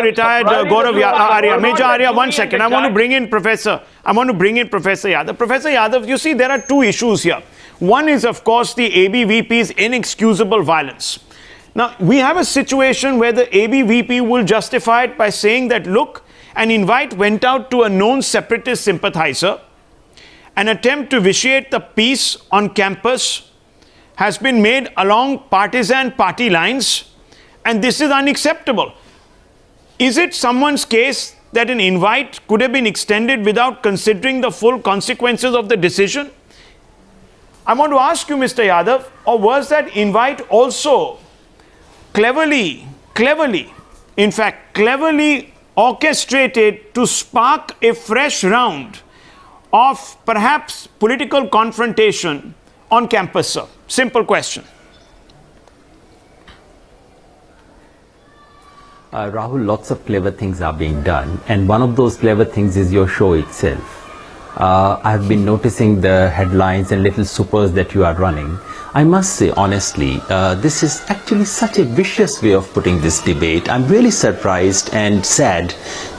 Retired Gaurav Arya, Major Arya, one second. I want to bring in Professor Yadav. Professor Yadav, you see, there are two issues here. One is, of course, the ABVP's inexcusable violence. Now, we have a situation where the ABVP will justify it by saying that, look, an invite went out to a known separatist sympathizer. An attempt to vitiate the peace on campus has been made along partisan party lines, and this is unacceptable. Is it someone's case that an invite could have been extended without considering the full consequences of the decision? I want to ask you, Mr. Yadav, or was that invite also cleverly orchestrated to spark a fresh round of perhaps political confrontation on campus, sir? Simple question. Rahul, lots of clever things are being done, and one of those clever things is your show itself. I have been noticing the headlines and little supers that you are running. I must say honestly, this is actually such a vicious way of putting this debate. I'm really surprised and sad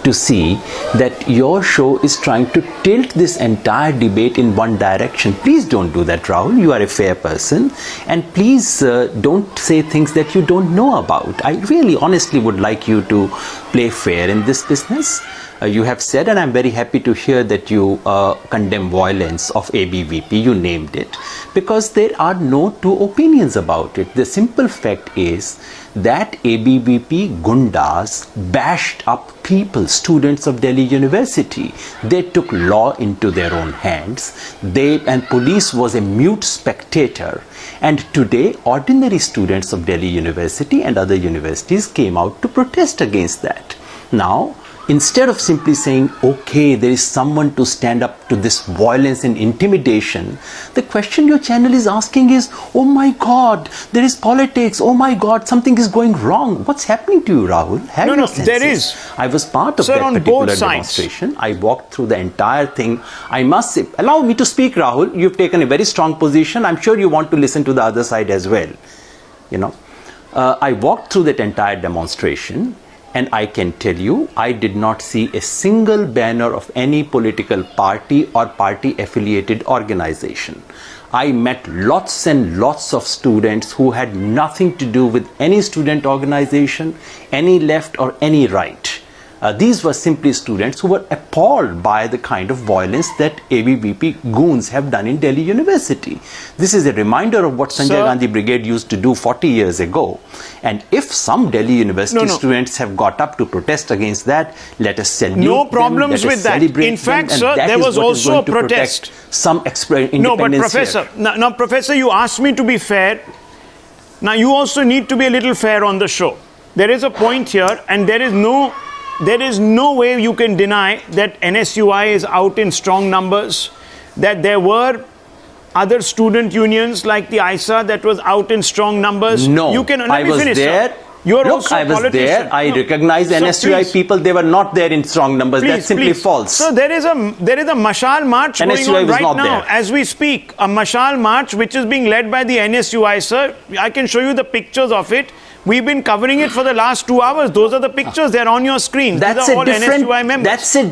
to see that your show is trying to tilt this entire debate in one direction. Please don't do that, Rahul. You are a fair person, and please don't say things that you don't know about. I really honestly would like you to play fair in this business. You have said, and I'm very happy to hear that you condemn violence of ABVP, you named it, because there are no two opinions about it. The simple fact is that ABVP gundas bashed up people, students of Delhi University. They took law into their own hands. And police was a mute spectator. And today, ordinary students of Delhi University and other universities came out to protest against that. Now, instead of simply saying, okay, there is someone to stand up to this violence and intimidation, the question your channel is asking is, oh my God, there is politics. Oh my God, something is going wrong. What's happening to you, Rahul? No, there is. I was part of that particular demonstration. I walked through the entire thing. I must say, allow me to speak, Rahul. You've taken a very strong position. I'm sure you want to listen to the other side as well. You know, I walked through that entire demonstration. And I can tell you, I did not see a single banner of any political party or party-affiliated organization. I met lots and lots of students who had nothing to do with any student organization, any left or any right. These were simply students who were appalled by the kind of violence that ABVP goons have done in Delhi University. This is a reminder of what Sanjay Gandhi Brigade used to do 40 years ago. And if some Delhi University students have got up to protest against that, let us salute them. No problems with that. In fact, sir, there was also a protest. Some independence. No, but Professor, now, Professor, you asked me to be fair. Now, you also need to be a little fair on the show. There is a point here, and there is no way you can deny that NSUI is out in strong numbers, that there were other student unions like the ISA that was out in strong numbers. No, you can, I was there. You're also I was there. I recognize NSUI people. They were not there in strong numbers. That's simply false. So there is a Mashal March going on right now as we speak. A Mashal March which is being led by the NSUI, sir. I can show you the pictures of it. We've been covering it for the last 2 hours. Those are the pictures. They're on your screen. That's These are all NSUI members.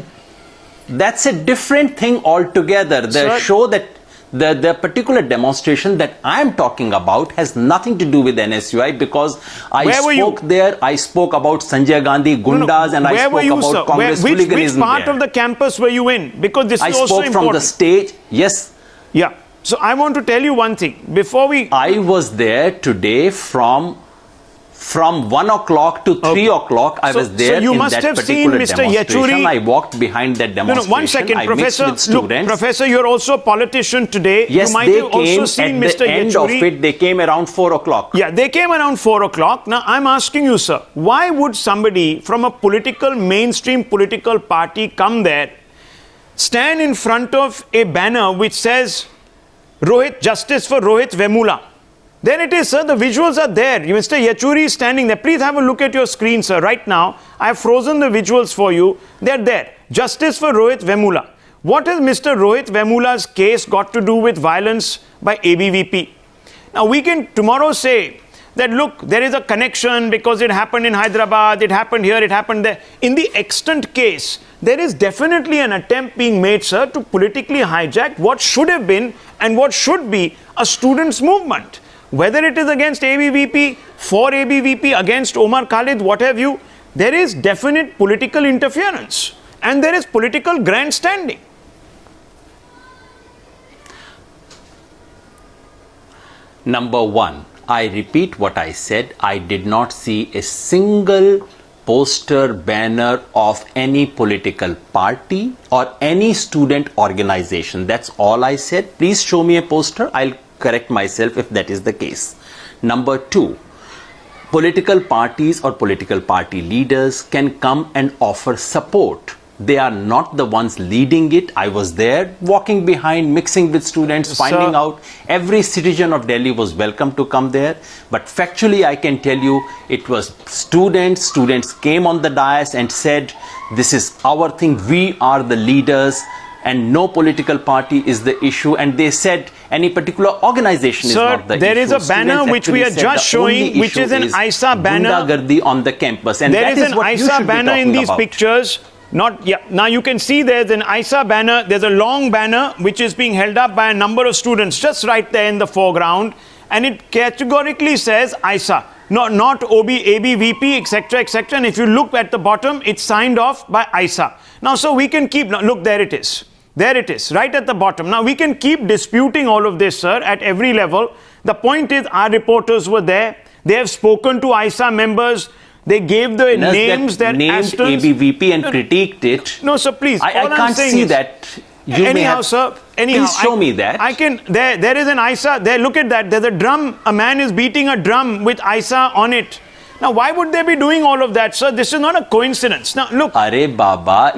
That's a different thing altogether. The show that the particular demonstration that I am talking about has nothing to do with NSUI, because I spoke there. I spoke about Sanjay Gandhi gundas, and I spoke about Congress hooliganism. Which part of the campus were you in? Because this is also important. I spoke from the stage. Yes. Yeah. So I want to tell you one thing before we. I was there today from 1 o'clock to 3 o'clock. I was there. So you must have seen Mr. Yechuri. I walked behind that demonstration. No, 1 second, Professor. Look, Professor, you're also a politician today. Yes, you might have also seen Mr. End of it, they came around 4 o'clock. Yeah, they came around 4 o'clock. Now, I'm asking you, sir, why would somebody from a mainstream political party come there, stand in front of a banner which says, Justice for Rohit Vemula? Then it is, sir, the visuals are there. Mr. Yechuri is standing there. Please have a look at your screen, sir. Right now, I have frozen the visuals for you. They're there. Justice for Rohit Vemula. What has Mr. Rohit Vemula's case got to do with violence by ABVP? Now, we can tomorrow say that look, there is a connection because it happened in Hyderabad, it happened here, it happened there. In the extant case, there is definitely an attempt being made, sir, to politically hijack what should have been and what should be a students' movement. Whether it is against ABVP, for ABVP, against Omar Khalid, what have you, there is definite political interference and there is political grandstanding. Number one, I repeat what I said. I did not see a single poster, banner of any political party or any student organization. That's all I said. Please show me a poster. I'll correct myself if that is the case. Number two, political parties or political party leaders can come and offer support. They are not the ones leading it. I was there, walking behind, mixing with students, finding out. Every citizen of Delhi was welcome to come there. But factually, I can tell you, it was students. Students came on the dais and said, this is our thing. We are the leaders. And no political party is the issue. And they said any particular organization is not the issue. Sir, there is a banner which we are just showing, which is an ISA banner. Gundagardi on the campus. And there is an ISA banner in these pictures. Now you can see there's an ISA banner. There's a long banner which is being held up by a number of students just right there in the foreground. And it categorically says ISA. Not ABVP, etc., etc. And if you look at the bottom, it's signed off by ISA. Now, so we can keep, look, there it is. There it is, right at the bottom. Now, we can keep disputing all of this, sir, at every level. The point is, our reporters were there. They have spoken to ISA members. They gave the names, their named ABVP and critiqued it. No, sir, please. I can't see that. You anyhow, sir, anyhow. Please show me that. I can, there is an ISA, there, look at that. There's a drum. A man is beating a drum with ISA on it. Now, why would they be doing all of that, sir? This is not a coincidence. Now, look. Arey Baba,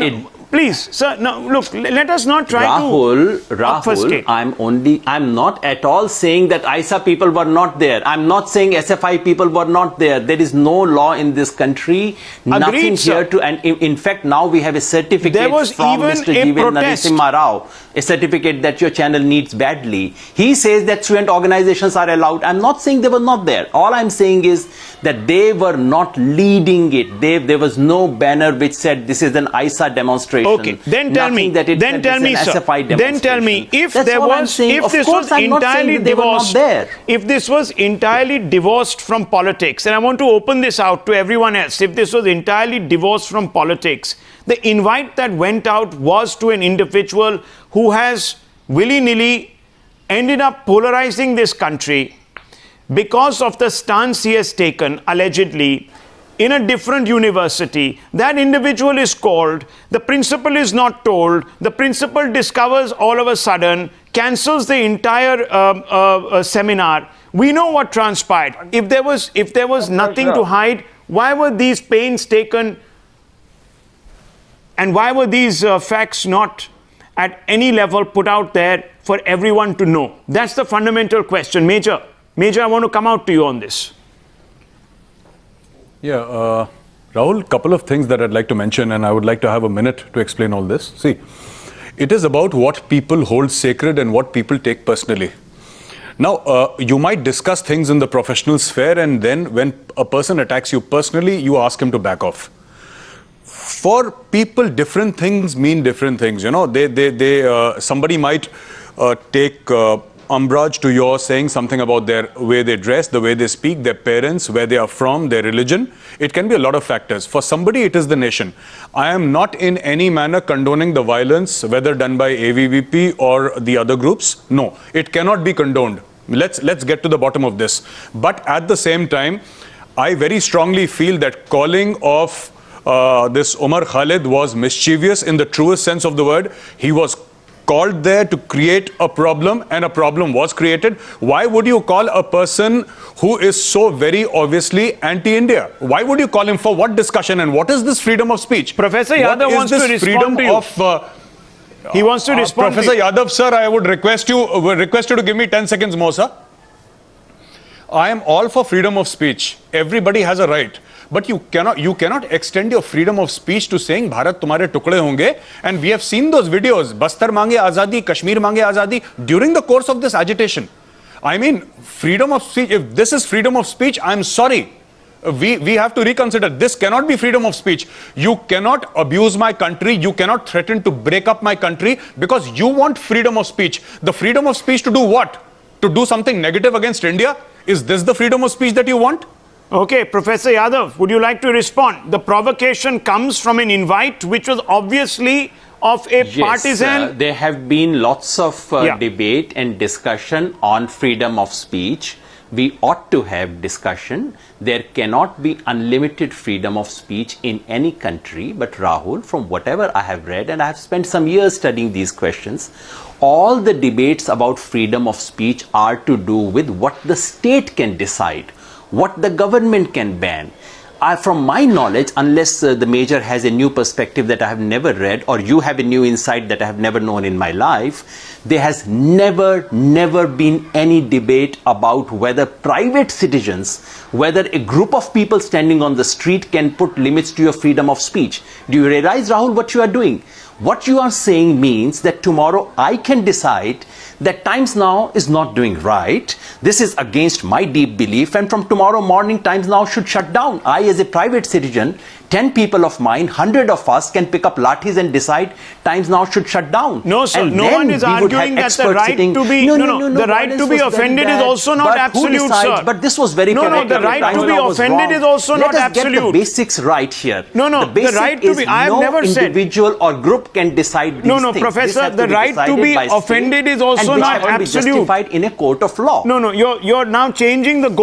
please, sir, no, look, let us not try Rahul, to I'm not at all saying that ISA people were not there. I'm not saying SFI people were not there. There is no law in this country. Nothing here to, and in fact, now we have a certificate from Mr. Jiven Narasimha Rao, a certificate that your channel needs badly. He says that student organizations are allowed. I'm not saying they were not there. All I'm saying is that they were not leading it. There was no banner which said this is an ISA demonstration. Okay, then tell me, sir, then tell me if there was, if this was entirely divorced, if this was entirely divorced from politics, and I want to open this out to everyone else, if this was entirely divorced from politics, the invite that went out was to an individual who has willy-nilly ended up polarizing this country because of the stance he has taken, allegedly, in a different university. That individual is called, the principal is not told, the principal discovers all of a sudden, cancels the entire seminar. We know what transpired. If there was nothing to hide, why were these pains taken and why were these facts not at any level put out there for everyone to know? That's the fundamental question. Major, I want to come out to you on this. Yeah, Rahul, couple of things that I'd like to mention, and I would like to have a minute to explain all this. See, it is about what people hold sacred and what people take personally. Now, you might discuss things in the professional sphere, and then when a person attacks you personally, you ask him to back off. For people, different things mean different things. You know, somebody might take umbrage to your saying something about their way they dress, the way they speak, their parents, where they are from, their religion. It can be a lot of factors. For somebody, it is the nation. I am not in any manner condoning the violence, whether done by AVVP or the other groups. No, it cannot be condoned. Let's get to the bottom of this. But at the same time, I very strongly feel that calling of this Omar Khalid was mischievous in the truest sense of the word. He was called there to create a problem, and a problem was created. Why would you call a person who is so very obviously anti-India? Why would you call him for what discussion, and what is this freedom of speech? Professor Yadav wants to respond to you. He wants to respond Professor Yadav, sir, I would request you to give me 10 seconds more, sir. I am all for freedom of speech. Everybody has a right. But you cannot extend your freedom of speech to saying Bharat tumhare tukde honge. And we have seen those videos, Bastar mange azadi, Kashmir mange azadi, during the course of this agitation. I mean, freedom of speech, if this is freedom of speech, I'm sorry. We have to reconsider. This cannot be freedom of speech. You cannot abuse my country. You cannot threaten to break up my country because you want freedom of speech. The freedom of speech to do what? To do something negative against India? Is this the freedom of speech that you want? Okay, Professor Yadav, would you like to respond? The provocation comes from an invite which was obviously of a partisan... There have been lots of debate and discussion on freedom of speech. We ought to have discussion. There cannot be unlimited freedom of speech in any country. But Rahul, from whatever I have read, and I have spent some years studying these questions, all the debates about freedom of speech are to do with what the state can decide, what the government can ban. From my knowledge, unless the Major has a new perspective that I have never read, or you have a new insight that I have never known in my life, there has never been any debate about whether private citizens, whether a group of people standing on the street can put limits to your freedom of speech. Do you realize, Rahul, what you are doing? What you are saying means that tomorrow I can decide that Times Now is not doing right. This is against my deep belief, and from tomorrow morning Times Now should shut down. I, as a private citizen, 10 people of mine, 100 of us can pick up lathis and decide Times Now should shut down. No, sir. And no one is arguing that the right to be the right to be offended is also not absolute, sir. But this was very correct. The right to be offended is also not absolute. Let us get the basics right here. The right to be. I have never said individual or group can decide these things. Professor, the right to be offended is also not absolute. Justified in a court of law. You're now changing the goal.